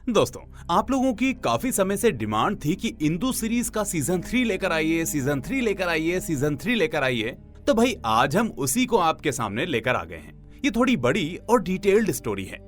दोस्तों, आप लोगों की काफी समय से डिमांड थी कि इंदू सीरीज का सीजन 3 लेकर आइए, सीजन 3 लेकर आइए, सीजन 3 लेकर आइए। तो भाई आज हम उसी को आपके सामने लेकर आ गए हैं। ये थोड़ी बड़ी और डिटेल्ड स्टोरी है,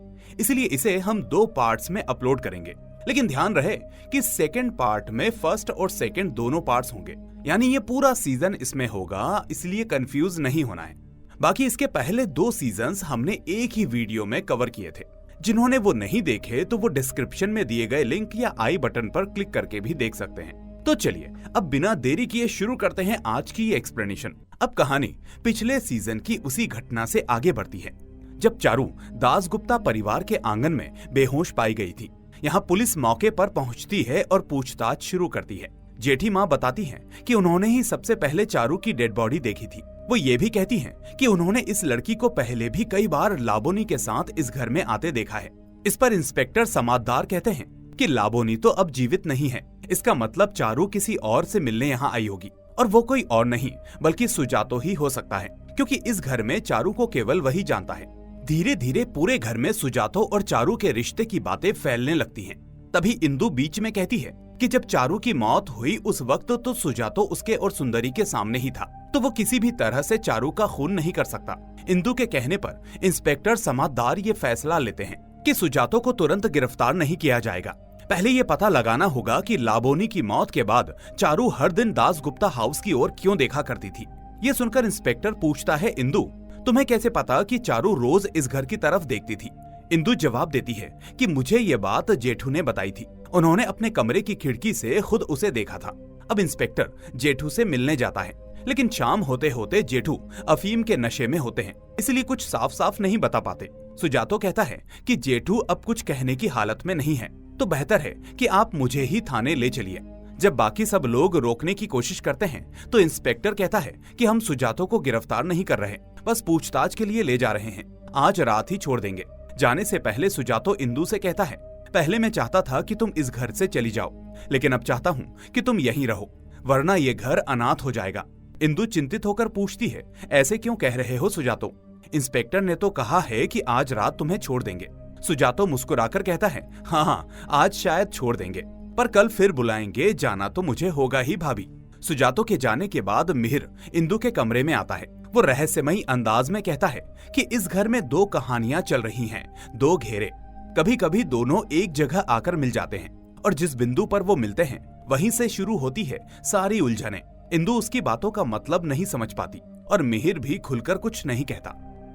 इसलिए इसे हम 2 पार्ट्स में अपलोड करेंगे। लेकिन ध्यान रहे कि सेकंड पार्ट में फर्स्ट और सेकंड दोनों पार्ट्स होंगे, यानी ये पूरा सीजन इसमें होगा, इसलिए कंफ्यूज नहीं होना है। बाकी इसके पहले 2 सीजन्स हमने एक ही वीडियो में कवर किए थे। जिन्होंने वो नहीं देखे तो वो डिस्क्रिप्शन में दिए गए लिंक या आई बटन पर क्लिक करके भी देख सकते हैं। तो चलिए अब बिना देरी किए शुरू करते हैं आज की ये एक्सप्लेनेशन। अब कहानी पिछले सीजन की उसी घटना से आगे बढ़ती है, जब चारू दासगुप्ता परिवार के आंगन में बेहोश पाई गई थी। यहाँ पुलिस मौके पर पहुंचती है और पूछताछ शुरू करती है। जेठी माँ बताती है कि उन्होंने ही सबसे पहले चारू की डेड बॉडी देखी थी। वो ये भी कहती हैं कि उन्होंने इस लड़की को पहले भी कई बार लाबोनी के साथ इस घर में आते देखा है। इस पर इंस्पेक्टर समाददार कहते हैं कि लाबोनी तो अब जीवित नहीं है, इसका मतलब चारू किसी और से मिलने यहाँ आई होगी, और वो कोई और नहीं बल्कि सुजातो ही हो सकता है, क्योंकि इस घर में चारू को केवल वही जानता है। धीरे धीरे पूरे घर में सुजातो और चारू के रिश्ते की बातें फैलने लगती हैं। तभी इंदु बीच में कहती है कि जब चारू की मौत हुई उस वक्त तो सुजातो उसके और सुंदरी के सामने ही था, तो वो किसी भी तरह से चारू का खून नहीं कर सकता। इंदु के कहने पर इंस्पेक्टर समाददार ये फैसला लेते हैं कि सुजातो को तुरंत गिरफ्तार नहीं किया जाएगा। पहले ये पता लगाना होगा कि लाबोनी की मौत के बाद चारू हर दिन दासगुप्ता हाउस की ओर क्यों देखा करती थी। ये सुनकर इंस्पेक्टर पूछता है, इंदु तुम्हें कैसे पता कि चारू रोज इस घर की तरफ देखती थी? इंदु जवाब देती है कि मुझे ये बात जेठू ने बताई थी, उन्होंने अपने कमरे की खिड़की से खुद उसे देखा था। अब इंस्पेक्टर जेठू से मिलने जाता है, लेकिन शाम होते होते जेठू अफीम के नशे में होते हैं, इसलिए कुछ साफ साफ नहीं बता पाते। सुजातो कहता है कि जेठू अब कुछ कहने की हालत में नहीं है, तो बेहतर है कि आप मुझे ही थाने ले चलिए। जब बाकी सब लोग रोकने की कोशिश करते हैं तो इंस्पेक्टर कहता है कि हम सुजातो को गिरफ्तार नहीं कर रहे, बस पूछताछ के लिए ले जा रहे हैं, आज रात ही छोड़ देंगे। जाने से पहले सुजातो इंदु से कहता है, पहले मैं चाहता था कि तुम इस घर से चली जाओ, लेकिन अब चाहता हूँ कि तुम यहीं रहो, वरना ये घर अनाथ हो जाएगा। इंदु चिंतित होकर पूछती है, ऐसे क्यों कह रहे हो सुजातो? इंस्पेक्टर ने तो कहा है कि आज रात तुम्हें छोड़ देंगे। सुजातो मुस्कुराकर कहता है, हाँ, आज शायद छोड़ देंगे, पर कल फिर बुलाएंगे, जाना तो मुझे होगा ही भाभी। सुजातो के जाने के बाद मिहिर इंदु के कमरे में आता है। वो रहस्यमयी अंदाज में कहता है कि इस घर में 2 कहानियां चल रही हैं, 2 घेरे। कभी कभी दोनों एक जगह आकर मिल जाते हैं, और जिस बिंदु पर वो मिलते हैं वहीं से शुरू होती है सारी उलझने। इंदु उसकी बातों का मतलब नहीं समझ पाती, और मिहिर भी खुलकर कुछ नहीं कहता।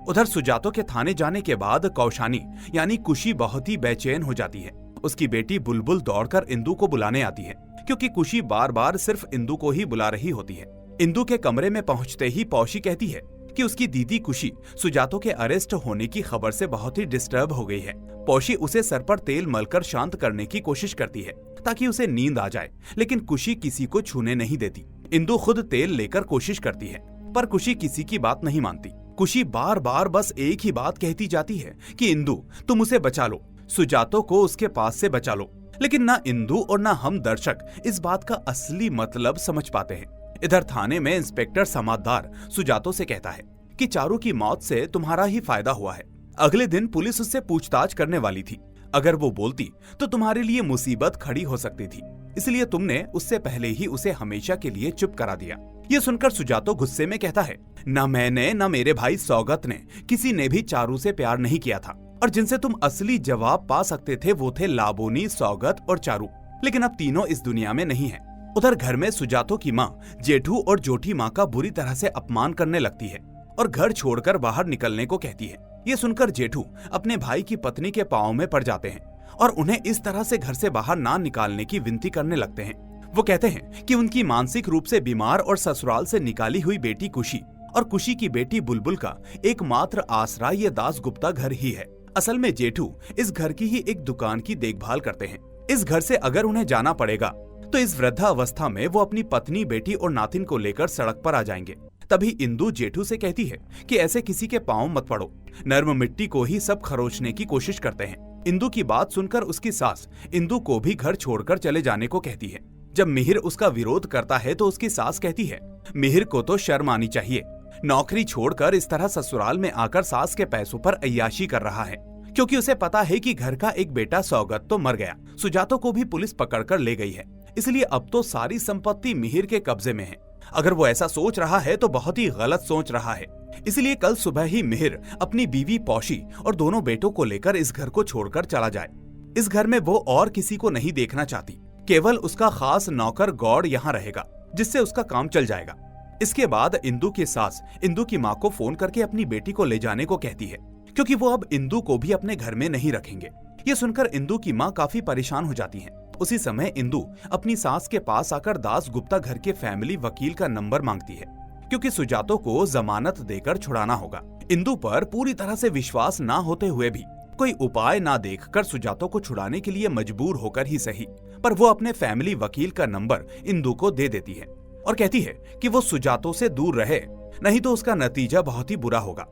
उधर सुजातो के थाने जाने के बाद कौशानी यानी कुशी बहुत ही बेचैन हो जाती है। उसकी बेटी बुलबुल दौड़कर इंदु को बुलाने आती है, क्योंकि कुशी बार बार सिर्फ इंदु को ही बुला रही होती है। इंदु के कमरे में पहुंचते ही पौशी कहती है कि उसकी दीदी कुशी सुजातो के अरेस्ट होने की खबर से बहुत ही डिस्टर्ब हो गई है। पौशी उसे सर पर तेल मलकर शांत करने की कोशिश करती है ताकि उसे नींद आ जाए, लेकिन कुशी किसी को छूने नहीं देती। इंदु खुद तेल लेकर कोशिश करती है, पर कुशी किसी की बात नहीं मानती। कुशी बार बार बस एक ही बात कहती जाती है कि इंदु तुम उसे बचा लो, सुजातो को उसके पास से बचा लो। लेकिन ना इंदु और ना हम दर्शक इस बात का असली मतलब समझ पाते हैं। इधर थाने में इंस्पेक्टर समाददार सुजातो से कहता है कि चारू की मौत से तुम्हारा ही फायदा हुआ है। अगले दिन पुलिस उससे पूछताछ करने वाली थी, अगर वो बोलती तो तुम्हारे लिए मुसीबत खड़ी हो सकती थी, इसलिए तुमने उससे पहले ही उसे हमेशा के लिए चुप करा दिया। ये सुनकर सुजातो गुस्से में कहता है, न मैंने न मेरे भाई सौगत ने, किसी ने भी चारू से प्यार नहीं किया था, और जिनसे तुम असली जवाब पा सकते थे वो थे लाबोनी, सौगत और चारू, लेकिन अब तीनों इस दुनिया में नहीं है। उधर घर में सुजातो की माँ जेठू और जोठी माँ का बुरी तरह से अपमान करने लगती है और घर छोड़कर बाहर निकलने को कहती है। ये सुनकर जेठू अपने भाई की पत्नी के पांव में पड़ जाते हैं और उन्हें इस तरह से घर से बाहर ना निकालने की विनती करने लगते हैं। वो कहते हैं कि उनकी मानसिक रूप से बीमार और ससुराल से निकाली हुई बेटी कुशी और कुशी की बेटी बुलबुल का एकमात्र आसरा ये दासगुप्ता घर ही है। असल में जेठू इस घर की ही एक दुकान की देखभाल करते हैं। इस घर से अगर उन्हें जाना पड़ेगा तो इस वृद्धावस्था में वो अपनी पत्नी, बेटी और नातिन को लेकर सड़क पर आ जाएंगे। तभी इंदु जेठू से कहती है कि ऐसे किसी के पांव मत पड़ो, नर्म मिट्टी को ही सब खरोचने की कोशिश करते हैं। इंदु की बात सुनकर उसकी सास इंदु को भी घर छोड़कर चले जाने को कहती है। जब मिहिर उसका विरोध करता है तो उसकी सास कहती है, मिहिर को तो शर्म आनी चाहिए, नौकरी छोड़कर इस तरह ससुराल में आकर सास के पैसों पर अय्याशी कर रहा है। क्योंकि उसे पता है कि घर का एक बेटा सौगत तो मर गया, सुजातो को भी पुलिस पकड़कर ले गई है, इसलिए अब तो सारी संपत्ति मिहिर के कब्जे में है। अगर वो ऐसा सोच रहा है तो बहुत ही गलत सोच रहा है। इसलिए कल सुबह ही मिहिर अपनी बीवी पौशी और दोनों बेटों को लेकर इस घर को छोड़कर चला जाए। इस घर में वो और किसी को नहीं देखना चाहती, केवल उसका खास नौकर गौड़ यहाँ रहेगा, जिससे उसका काम चल जाएगा। इसके बाद इंदु की सास इंदु की माँ को फोन करके अपनी बेटी को ले जाने को कहती है, क्योंकि वो अब इंदु को भी अपने घर में नहीं रखेंगे। ये सुनकर इंदु की माँ काफी परेशान हो जाती है। उसी समय इंदु अपनी सास के पास आकर दास गुप्ता घर के फैमिली वकील का नंबर मांगती है, क्योंकि सुजातो को जमानत देकर छुड़ाना होगा। इंदु पर पूरी तरह से विश्वास ना होते हुए भी कोई उपाय ना देखकर सुजातो को छुड़ाने के लिए मजबूर होकर ही सही, पर वो अपने फैमिली वकील का नंबर इंदु को दे देती है और कहती है कि वो सुजातो से दूर रहे, नहीं तो उसका नतीजा बहुत ही बुरा होगा।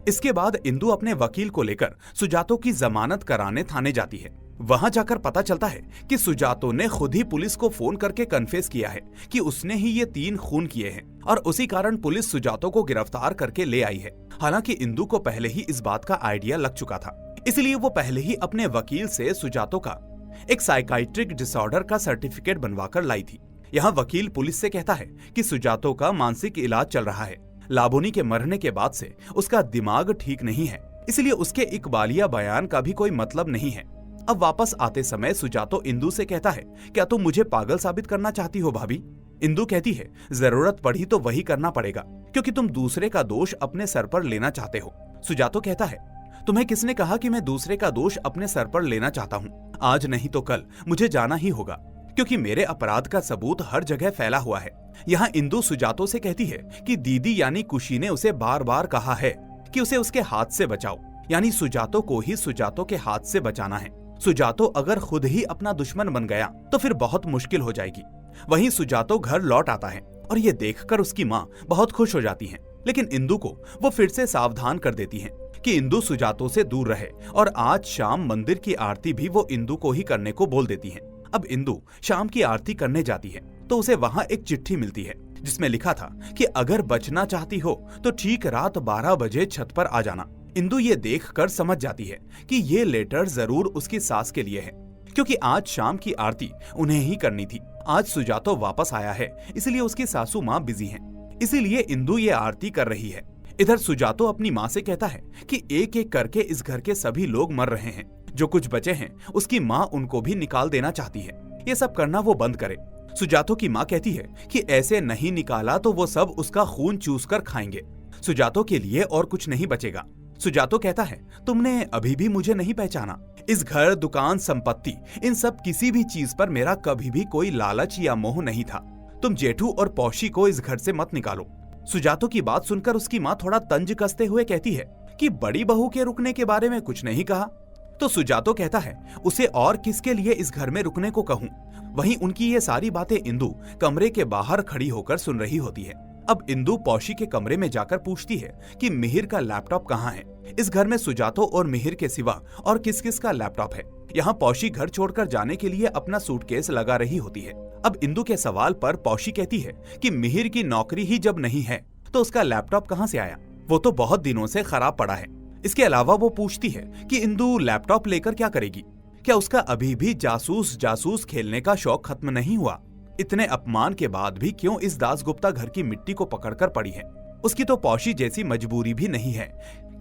इसके बाद इंदु अपने वकील को लेकर सुजातो की जमानत कराने थाने जाती है। वहां जाकर पता चलता है कि सुजातो ने खुद ही पुलिस को फोन करके कन्फेस किया है कि उसने ही ये 3 खून किए हैं और उसी कारण पुलिस सुजातो को गिरफ्तार करके ले आई है। हालांकि इंदु को पहले ही इस बात का आइडिया लग चुका था, इसलिए वो पहले ही अपने वकील से सुजातो का एक साइकाइट्रिक डिसऑर्डर का सर्टिफिकेट बनवाकर लाई थी। यहाँ वकील पुलिस से कहता है कि सुजातो का मानसिक इलाज चल रहा है, लाबोनी के मरने के बाद से उसका दिमाग ठीक नहीं है, इसलिए उसके इकबालिया बयान का भी कोई मतलब नहीं है। अब वापस आते समय सुजातो इंदु से कहता है, क्या तुम मुझे पागल साबित करना चाहती हो भाभी? इंदु कहती है, जरूरत पड़ी तो वही करना पड़ेगा, क्योंकि तुम दूसरे का दोष अपने सर पर लेना चाहते हो। सुजातो कहता है, तुम्हें किसने कहा कि मैं दूसरे का दोष अपने सर पर लेना चाहता हूँ? आज नहीं तो कल मुझे जाना ही होगा, क्योंकि मेरे अपराध का सबूत हर जगह फैला हुआ है। यहाँ इंदु सुजातो से कहती है कि दीदी यानी कुशी ने उसे बार बार कहा है कि उसे उसके हाथ से बचाओ, यानी सुजातो को ही सुजातो के हाथ से बचाना है। सुजातो अगर खुद ही अपना दुश्मन बन गया तो फिर बहुत मुश्किल हो जाएगी। वहीं सुजातो घर लौट आता है और ये देखकर उसकी माँ बहुत खुश हो जाती है, लेकिन इंदु को वो फिर से सावधान कर देती है कि इंदु सुजातो से दूर रहे और आज शाम मंदिर की आरती भी वो इंदु को ही करने को बोल देती है। अब इंदु शाम की आरती करने जाती है तो उसे वहाँ एक चिट्ठी मिलती है, जिसमें लिखा था कि अगर बचना चाहती हो तो ठीक रात 12 बजे छत पर आ जाना। इंदु ये देखकर समझ जाती है कि ये लेटर जरूर उसकी सास के लिए है, क्योंकि आज शाम की आरती उन्हें ही करनी थी। आज सुजातो वापस आया है, इसलिए उसकी सासू माँ बिजी हैं, इसीलिए इंदु ये आरती कर रही है। इधर सुजातो अपनी माँ से कहता है कि एक एक करके इस घर के सभी लोग मर रहे हैं, जो कुछ बचे हैं उसकी माँ उनको भी निकाल देना चाहती है, ये सब करना वो बंद करे। सुजातो की माँ कहती है कि ऐसे नहीं निकाला तो वो सब उसका खून चूस कर खाएंगे, सुजातो के लिए और कुछ नहीं बचेगा। सुजातो कहता है, तुमने अभी भी मुझे नहीं पहचाना। इस घर, दुकान, संपत्ति, इन सब किसी भी चीज पर मेरा कभी भी कोई लालच या मोह नहीं था। तुम जेठू और पौशी को इस घर से मत निकालो। सुजातो की बात सुनकर उसकी माँ थोड़ा तंज कसते हुए कहती है कि बड़ी बहू के रुकने के बारे में कुछ नहीं कहा। तो सुजातो कहता है, उसे और किसके लिए इस घर में रुकने को कहूँ। वहीं उनकी ये सारी बातें इंदु कमरे के बाहर खड़ी होकर सुन रही होती है। अब इंदु पौशी के कमरे में जाकर पूछती है कि मिहिर का लैपटॉप कहाँ है। इस घर में सुजातो और मिहिर के सिवा और किस किस का लैपटॉप है। यहाँ पौशी घर छोड़कर जाने के लिए अपना सूटकेस लगा रही होती है। अब इंदु के सवाल पर पौशी कहती है कि मिहिर की नौकरी ही जब नहीं है तो उसका लैपटॉप कहाँ से आया, वो तो बहुत दिनों से खराब पड़ा है। इसके अलावा वो पूछती है कि इंदु लैपटॉप लेकर क्या करेगी, क्या उसका अभी भी जासूस खेलने का शौक खत्म नहीं हुआ? इतने अपमान के बाद भी क्यों इस दासगुप्ता घर की मिट्टी को पकड़कर पड़ी है? उसकी तो पौशी जैसी मजबूरी भी नहीं है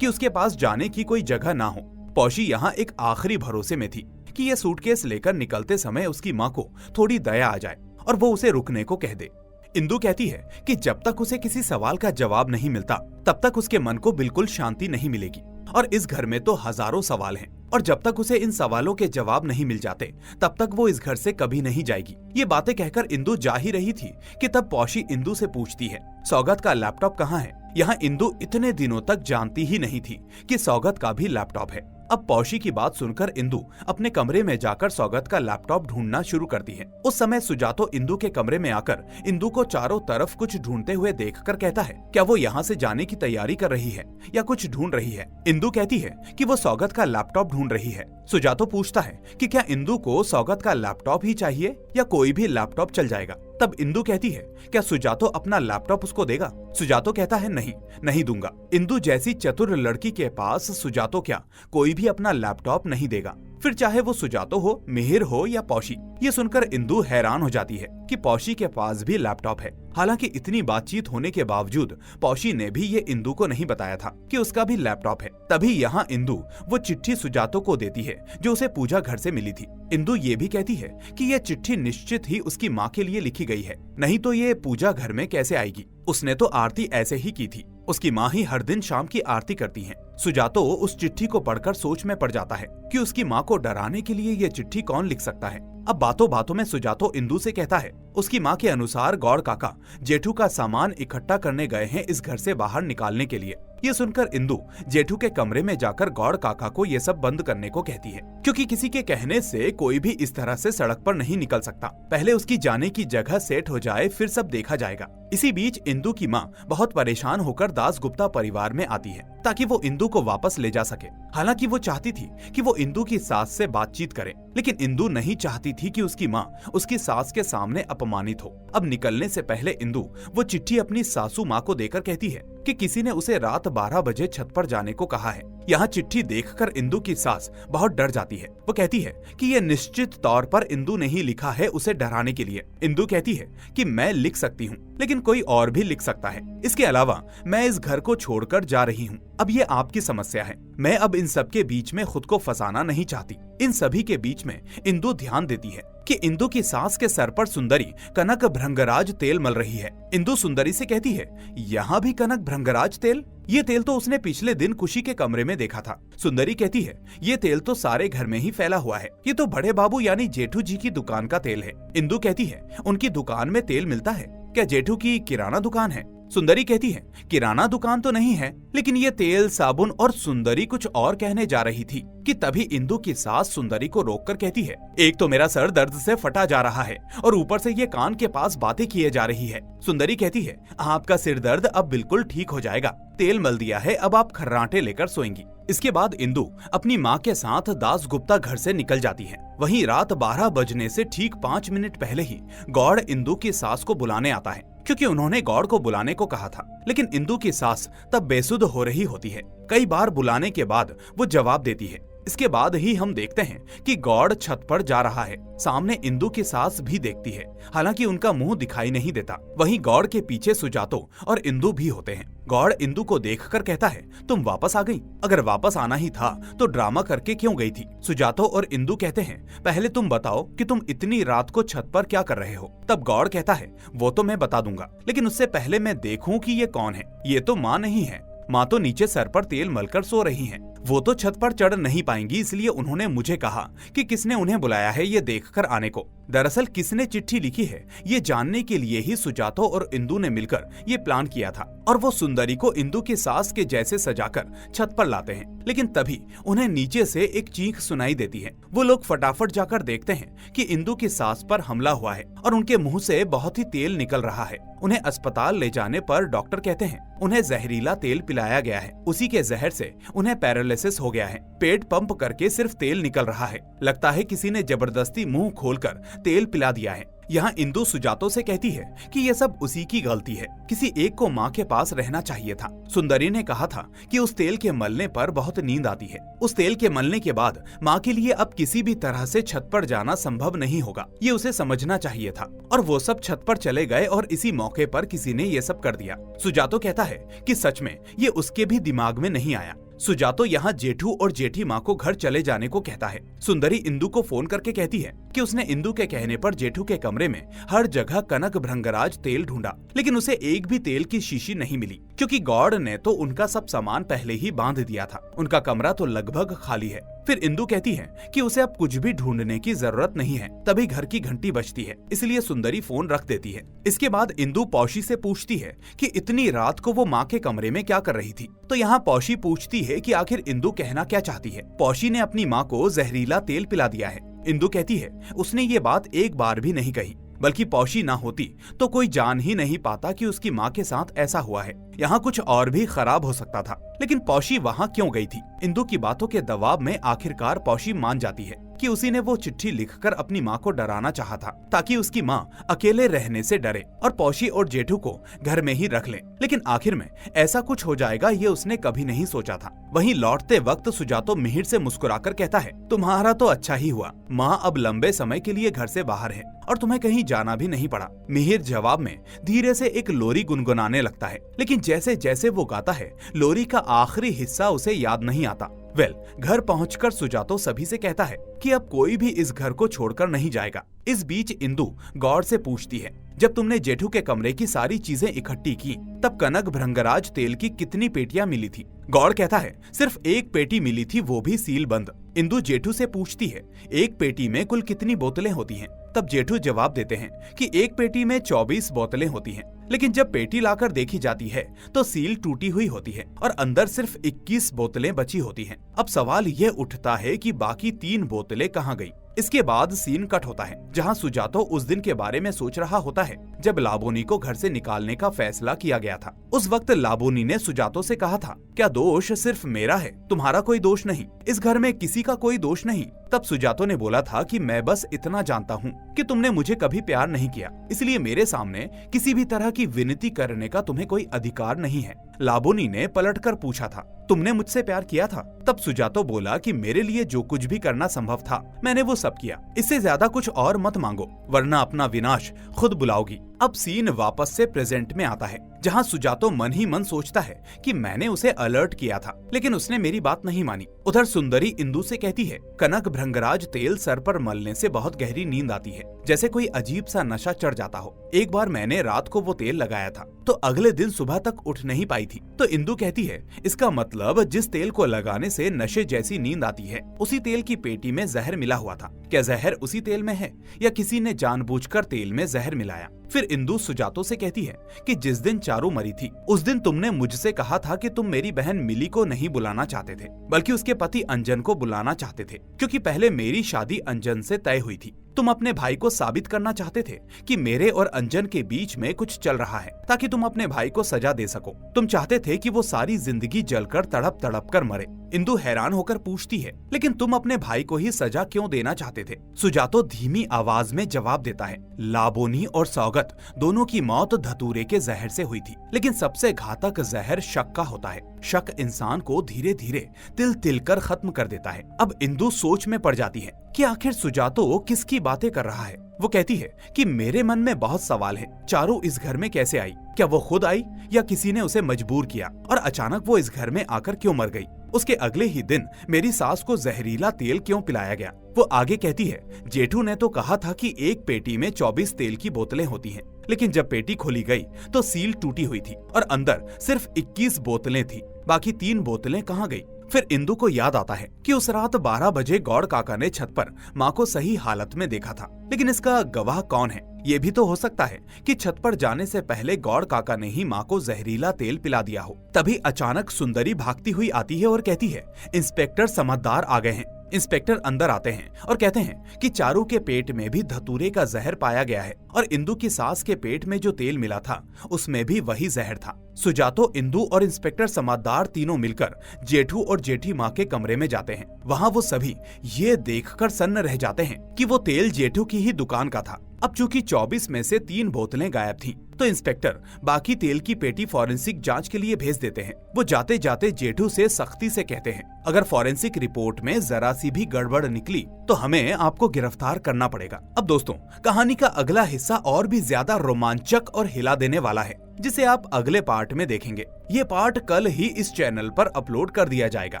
कि उसके पास जाने की कोई जगह ना हो। पौशी यहाँ एक आखिरी भरोसे में थी कि ये सूटकेस लेकर निकलते समय उसकी माँ को थोड़ी दया आ जाए और वो उसे रुकने को कह दे। इंदु कहती है कि जब तक उसे किसी सवाल का जवाब नहीं मिलता तब तक उसके मन को बिल्कुल शांति नहीं मिलेगी, और इस घर में तो हजारों सवाल हैं, और जब तक उसे इन सवालों के जवाब नहीं मिल जाते तब तक वो इस घर से कभी नहीं जाएगी। ये बातें कहकर इंदु जा ही रही थी कि तब पौशी इंदु से पूछती है, सौगत का लैपटॉप कहाँ है? यहाँ इंदु इतने दिनों तक जानती ही नहीं थी कि सौगत का भी लैपटॉप है। अब पौशी की बात सुनकर इंदु अपने कमरे में जाकर सौगत का लैपटॉप ढूंढना शुरू करती है। उस समय सुजातो इंदु के कमरे में आकर इंदु को चारों तरफ कुछ ढूंढते हुए देखकर कहता है, क्या वो यहाँ से जाने की तैयारी कर रही है या कुछ ढूंढ रही है? इंदु कहती है कि वो सौगत का लैपटॉप ढूंढ रही है। सुजातो पूछता है कि क्या इंदु को सौगत का लैपटॉप ही चाहिए या कोई भी लैपटॉप चल जाएगा। तब इंदु कहती है क्या सुजातो अपना लैपटॉप उसको देगा। सुजातो कहता है नहीं दूंगा। इंदु जैसी चतुर लड़की के पास सुजातो क्या कोई भी अपना लैपटॉप नहीं देगा, फिर चाहे वो सुजातो हो, मिहिर हो या पौशी। ये सुनकर इंदु हैरान हो जाती है कि पौशी के पास भी लैपटॉप है। हालांकि इतनी बातचीत होने के बावजूद पौशी ने भी ये इंदु को नहीं बताया था कि उसका भी लैपटॉप है। तभी यहाँ इंदु वो चिट्ठी सुजातो को देती है जो उसे पूजा घर से मिली थी। इंदु ये भी कहती है कि ये चिट्ठी निश्चित ही उसकी माँ के लिए लिखी गई है, नहीं तो ये पूजा घर में कैसे आएगी। उसने तो आरती ऐसे ही की थी, उसकी माँ ही हर दिन शाम की आरती करती हैं। सुजातो उस चिट्ठी को पढ़कर सोच में पड़ जाता है कि उसकी माँ को डराने के लिए ये चिट्ठी कौन लिख सकता है। अब बातों बातों में सुजातो इंदु से कहता है उसकी माँ के अनुसार गौड़ काका जेठू का सामान इकट्ठा करने गए हैं इस घर से बाहर निकालने के लिए। ये सुनकर इंदु जेठू के कमरे में जाकर गौड़ काका को ये सब बंद करने को कहती है, क्योंकि किसी के कहने से कोई भी इस तरह से सड़क पर नहीं निकल सकता। पहले उसकी जाने की जगह सेट हो जाए फिर सब देखा जाएगा। इसी बीच इंदु की माँ बहुत परेशान होकर दास गुप्ता परिवार में आती है ताकि वो इंदु को वापस ले जा सके। हालांकि वो चाहती थी कि वो इंदु की सास से बातचीत करे, लेकिन इंदु नहीं चाहती थी कि उसकी माँ उसकी सास के सामने अपमानित हो। अब निकलने से पहले इंदु वो चिट्ठी अपनी सासू माँ को देकर कहती है कि किसी ने उसे रात 12 बजे छत पर जाने को कहा है। यहाँ चिट्ठी देखकर इंदु की सास बहुत डर जाती है। वो कहती है कि ये निश्चित तौर पर इंदु ने ही लिखा है उसे डराने के लिए। इंदु कहती है कि मैं लिख सकती हूँ, लेकिन कोई और भी लिख सकता है। इसके अलावा मैं इस घर को छोड़कर जा रही हूँ। अब ये आपकी समस्या है। मैं अब इन सब के बीच में खुद को फंसाना नहीं चाहती। इन सभी के बीच में इंदु ध्यान देती है कि इंदु की सास के सर पर सुंदरी कनक भृंगराज तेल मल रही है। इंदु सुंदरी से कहती है यहाँ भी कनक भृंगराज तेल? ये तेल तो उसने पिछले दिन खुशी के कमरे में देखा था। सुंदरी कहती है ये तेल तो सारे घर में ही फैला हुआ है, ये तो बड़े बाबू यानी जेठू जी की दुकान का तेल है। इंदु कहती है उनकी दुकान में तेल मिलता है क्या? जेठू की किराना दुकान है? सुंदरी कहती है किराना दुकान तो नहीं है, लेकिन ये तेल साबुन। और सुंदरी कुछ और कहने जा रही थी कि तभी इंदु की सास सुंदरी को रोककर कहती है एक तो मेरा सर दर्द से फटा जा रहा है और ऊपर से ये कान के पास बातें किए जा रही है। सुंदरी कहती है आपका सिर दर्द अब बिल्कुल ठीक हो जाएगा, तेल मल दिया है, अब आप खर्राटे लेकर सोएंगी। इसके बाद इंदु अपनी माँ के साथ दास गुप्ता घर से निकल जाती है। वहीं रात 12 बजने से ठीक 5 मिनट पहले ही गौड़ इंदु की सास को बुलाने आता है, क्योंकि उन्होंने गौड़ को बुलाने को कहा था। लेकिन इंदु की सास तब बेसुध हो रही होती है। कई बार बुलाने के बाद वो जवाब देती है। इसके बाद ही हम देखते हैं कि गौड़ छत पर जा रहा है। सामने इंदु की सास भी देखती है, हालांकि उनका मुंह दिखाई नहीं देता। वहीं गौड़ के पीछे सुजातो और इंदु भी होते हैं। गौड़ इंदु को देखकर कहता है तुम वापस आ गई? अगर वापस आना ही था तो ड्रामा करके क्यों गई थी? सुजातो और इंदु कहते हैं पहले तुम बताओ कि तुम इतनी रात को छत पर क्या कर रहे हो? तब गौड़ कहता है वो तो मैं बता दूंगा, लेकिन उससे पहले मैं देखूं कि ये कौन है। ये तो माँ नहीं है, माँ तो नीचे सर पर तेल मलकर सो रही हैं। वो तो छत पर चढ़ नहीं पाएंगी, इसलिए उन्होंने मुझे कहा कि किसने उन्हें बुलाया है ये देखकर आने को। दरअसल किसने चिट्ठी लिखी है ये जानने के लिए ही सुजातो और इंदु ने मिलकर ये प्लान किया था, और वो सुंदरी को इंदु की सास के जैसे सजाकर छत पर लाते हैं। लेकिन तभी उन्हें नीचे से एक चीख सुनाई देती है। वो लोग फटाफट जाकर देखते हैं कि इंदु की सास पर हमला हुआ है और उनके मुंह से बहुत ही तेल निकल रहा है। उन्हें अस्पताल ले जाने पर डॉक्टर कहते हैं उन्हें जहरीला तेल पिलाया गया है, उसी के जहर से उन्हें पैरालिसिस हो गया है। पेट पंप करके सिर्फ तेल निकल रहा है, लगता है किसी ने जबरदस्ती मुंह खोलकर तेल पिला दिया है। यहाँ इंदु सुजातो से कहती है कि ये सब उसी की गलती है, किसी एक को माँ के पास रहना चाहिए था। सुंदरी ने कहा था कि उस तेल के मलने पर बहुत नींद आती है। उस तेल के मलने के बाद माँ के लिए अब किसी भी तरह से छत पर जाना संभव नहीं होगा, ये उसे समझना चाहिए था। और वो सब छत पर चले गए और इसी मौके पर किसी ने ये सब कर दिया। सुजातो कहता है कि सच में ये उसके भी दिमाग में नहीं आया। सुजातो यहाँ जेठू और जेठी माँ को घर चले जाने को कहता है। सुंदरी इंदु को फोन करके कहती है कि उसने इंदु के कहने पर जेठू के कमरे में हर जगह कनक भृंगराज तेल ढूंढा, लेकिन उसे एक भी तेल की शीशी नहीं मिली, क्योंकि गौड़ ने तो उनका सब सामान पहले ही बांध दिया था। उनका कमरा तो लगभग खाली है। फिर इंदु कहती है कि उसे अब कुछ भी ढूंढने की जरूरत नहीं है। तभी घर की घंटी बजती है, इसलिए सुंदरी फोन रख देती है। इसके बाद इंदु पौशी से पूछती है कि इतनी रात को वो माँ के कमरे में क्या कर रही थी। तो यहाँ पौशी पूछती है कि आखिर इंदु कहना क्या चाहती है। पौशी ने अपनी माँ को जहरीला तेल पिला दिया है। इंदु कहती है उसने ये बात एक बार भी नहीं कही, बल्कि पौशी ना होती तो कोई जान ही नहीं पाता कि उसकी माँ के साथ ऐसा हुआ है। यहाँ कुछ और भी खराब हो सकता था, लेकिन पौशी वहाँ क्यों गई थी? इंदु की बातों के दबाव में आखिरकार पौशी मान जाती है कि उसी ने वो चिट्ठी लिखकर अपनी माँ को डराना चाहा था, ताकि उसकी माँ अकेले रहने से डरे और पौशी और जेठू को घर में ही रख ले। लेकिन आखिर में ऐसा कुछ हो जाएगा ये उसने कभी नहीं सोचा था। वहीं लौटते वक्त सुजातो मिहिर से मुस्कुराकर कहता है, तुम्हारा तो अच्छा ही हुआ, माँ अब लंबे समय के लिए घर से बाहर है और तुम्हें कहीं जाना भी नहीं पड़ा। मिहिर जवाब में धीरे से एक लोरी गुनगुनाने लगता है, लेकिन जैसे जैसे वो गाता है लोरी का आखिरी हिस्सा उसे याद नहीं आता। घर पहुंचकर सुजातो सभी से कहता है कि अब कोई भी इस घर को छोड़कर नहीं जाएगा। इस बीच इंदु गौर से पूछती है, जब तुमने जेठू के कमरे की सारी चीजें इकट्ठी की तब कनक भृंगराज तेल की कितनी पेटियां मिली थी? गौर कहता है, सिर्फ एक पेटी मिली थी, वो भी सील बंद। इंदु जेठू से पूछती है, एक पेटी में कुल कितनी बोतलें होती हैं? तब जेठू जवाब देते हैं कि एक पेटी में 24 बोतलें होती हैं, लेकिन जब पेटी लाकर देखी जाती है तो सील टूटी हुई होती है और अंदर सिर्फ 21 बोतलें बची होती हैं। अब सवाल ये उठता है कि बाकी 3 बोतलें कहाँ गई? इसके बाद सीन कट होता है, जहां सुजातो उस दिन के बारे में सोच रहा होता है जब लाबोनी को घर से निकालने का फैसला किया गया था। उस वक्त लाबोनी ने सुजातो से कहा था, क्या दोष सिर्फ मेरा है, तुम्हारा कोई दोष नहीं, इस घर में किसी का कोई दोष नहीं। तब सुजातो ने बोला था कि मैं बस इतना जानता हूँ कि तुमने मुझे कभी प्यार नहीं किया, इसलिए मेरे सामने किसी भी तरह की विनती करने का तुम्हें कोई अधिकार नहीं है। लाबोनी ने पलटकर पूछा था, तुमने मुझसे प्यार किया था? तब सुजातो बोला कि मेरे लिए जो कुछ भी करना संभव था मैंने वो सब किया, इससे ज्यादा कुछ और मत मांगो वरना अपना विनाश खुद बुलाओगी। अब सीन वापस से प्रेजेंट में आता है, जहां सुजातो मन ही मन सोचता है कि मैंने उसे अलर्ट किया था लेकिन उसने मेरी बात नहीं मानी। उधर सुंदरी इंदु से कहती है, कनक भृंगराज तेल सर पर मलने से बहुत गहरी नींद आती है, जैसे कोई अजीब सा नशा चढ़ जाता हो। एक बार मैंने रात को वो तेल लगाया था तो अगले दिन सुबह तक उठ नहीं पाई थी। तो इंदु कहती है, इसका मतलब जिस तेल को लगाने से नशे जैसी नींद आती है उसी तेल की पेटी में जहर मिला हुआ था। क्या जहर उसी तेल में है या किसी ने जानबूझकर तेल में जहर मिलाया? फिर इंदु सुजातो से कहती है कि जिस दिन चारू मरी थी उस दिन तुमने मुझसे कहा था कि तुम मेरी बहन मिली को नहीं बुलाना चाहते थे बल्कि उसके पति अंजन को बुलाना चाहते थे, क्योंकि पहले मेरी शादी अंजन से तय हुई थी। तुम अपने भाई को साबित करना चाहते थे कि मेरे और अंजन के बीच में कुछ चल रहा है ताकि तुम अपने भाई को सजा दे सको। तुम चाहते थे कि वो सारी जिंदगी जलकर तड़प तड़प कर मरे। इंदु हैरान होकर पूछती है, लेकिन तुम अपने भाई को ही सजा क्यों देना चाहते थे? सुजातो धीमी आवाज में जवाब देता है, लाबोनी और सौगत दोनों की मौत धतूरे के जहर से हुई थी, लेकिन सबसे घातक जहर शक का होता है। शक इंसान को धीरे धीरे तिल तिल कर खत्म कर देता है। अब इंदु सोच में पड़ जाती है कि आखिर सुजातो किसकी बातें कर रहा है। वो कहती है कि मेरे मन में बहुत सवाल है, चारू इस घर में कैसे आई? क्या वो खुद आई या किसी ने उसे मजबूर किया? और अचानक वो इस घर में आकर क्यों मर गई? उसके अगले ही दिन मेरी सास को जहरीला तेल क्यों पिलाया गया? वो आगे कहती है, जेठू ने तो कहा था कि एक पेटी में 24 तेल की बोतलें होती हैं, लेकिन जब पेटी खोली गई तो सील टूटी हुई थी और अंदर सिर्फ 21 बोतलें थी। बाकी 3 बोतलें कहाँ गई? फिर इंदु को याद आता है कि उस रात 12 बजे गौड़ काका ने छत पर माँ को सही हालत में देखा था, लेकिन इसका गवाह कौन है? ये भी तो हो सकता है कि छत पर जाने से पहले गौड़ काका ने ही माँ को जहरीला तेल पिला दिया हो। तभी अचानक सुंदरी भागती हुई आती है और कहती है, इंस्पेक्टर समझदार आ गए हैं। इंस्पेक्टर अंदर आते हैं और कहते हैं कि चारू के पेट में भी धतूरे का जहर पाया गया है और इंदु की सास के पेट में जो तेल मिला था उसमें भी वही जहर था। सुजातो, इंदु और इंस्पेक्टर समझदार तीनों मिलकर जेठू और जेठी माँ के कमरे में जाते हैं। वहाँ वो सभी ये देखकर सन्न रह जाते हैं कि वो तेल जेठू की ही दुकान का था। अब चूंकि 24 में से 3 बोतलें गायब थीं, तो इंस्पेक्टर बाकी तेल की पेटी फॉरेंसिक जांच के लिए भेज देते हैं। वो जाते जाते जेठू से सख्ती से कहते हैं, अगर फॉरेंसिक रिपोर्ट में जरा सी भी गड़बड़ निकली तो हमें आपको गिरफ्तार करना पड़ेगा। अब दोस्तों, कहानी का अगला हिस्सा और भी ज्यादा रोमांचक और हिला देने वाला है, जिसे आप अगले पार्ट में देखेंगे। ये पार्ट कल ही इस चैनल पर अपलोड कर दिया जाएगा।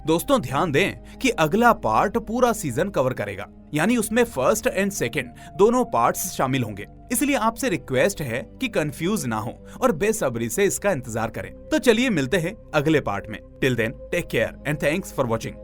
दोस्तों ध्यान दें कि अगला पार्ट पूरा सीजन कवर करेगा, यानी उसमें फर्स्ट एंड सेकंड दोनों पार्ट्स शामिल होंगे। इसलिए आपसे रिक्वेस्ट है कि कंफ्यूज ना हो और बेसब्री से इसका इंतजार करें। तो चलिए मिलते हैं अगले पार्ट में। Till then take care and thanks for watching.